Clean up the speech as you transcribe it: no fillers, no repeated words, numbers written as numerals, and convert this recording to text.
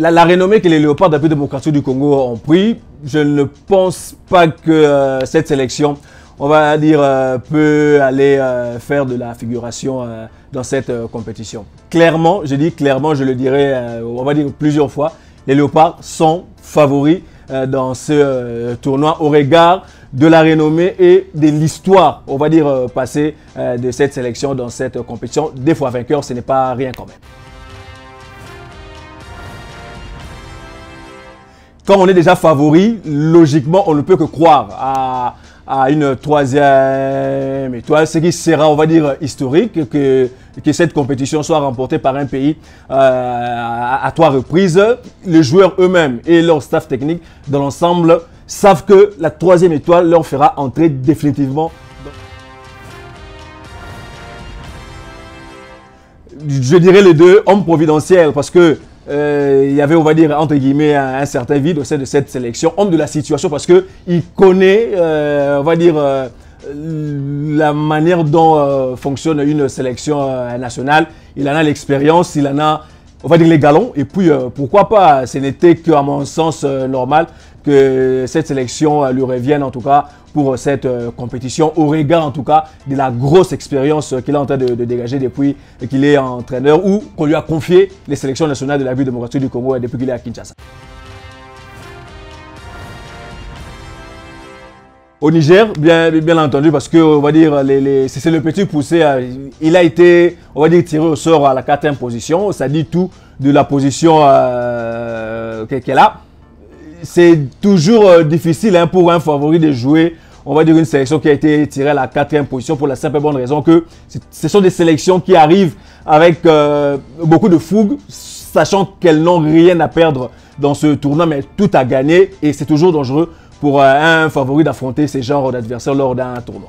la renommée que les Léopards de la République démocratique du Congo ont pris, je ne pense pas que cette sélection, on va dire, peut aller faire de la figuration dans cette compétition. Clairement, je dis clairement, je le dirai, on va dire plusieurs fois, les Léopards sont favoris dans ce tournoi au regard de la renommée et de l'histoire, on va dire, passée de cette sélection dans cette compétition. Des fois vainqueurs, ce n'est pas rien quand même. Quand on est déjà favori, logiquement, on ne peut que croire à une troisième étoile, ce qui sera, on va dire, historique, que cette compétition soit remportée par un pays à 3 reprises. Les joueurs eux-mêmes et leur staff technique, dans l'ensemble, savent que la troisième étoile leur fera entrer définitivement. Je dirais les deux hommes providentiels, parce que il y avait, on va dire, entre guillemets, un certain vide au sein de cette sélection. Homme de la situation parce qu'il connaît, on va dire, la manière dont fonctionne une sélection nationale. Il en a l'expérience, il en a, on va dire, les galons. Et puis, pourquoi pas, ce n'était qu'à mon sens normal que cette sélection lui revienne, en tout cas, pour cette compétition, au regard, en tout cas, de la grosse expérience qu'il est en train de dégager depuis qu'il est entraîneur ou qu'on lui a confié les sélections nationales de la République démocratique du Congo depuis qu'il est à Kinshasa. Au Niger, bien entendu, parce que, on va dire, c'est le petit poussé, il a été, on va dire, tiré au sort à la 4e position. Ça dit tout de la position qu'elle a. C'est toujours difficile pour un favori de jouer, on va dire, une sélection qui a été tirée à la 4e position pour la simple et bonne raison que ce sont des sélections qui arrivent avec beaucoup de fougue, sachant qu'elles n'ont rien à perdre dans ce tournoi, mais tout à gagner. Et c'est toujours dangereux pour un favori d'affronter ces genres d'adversaires lors d'un tournoi.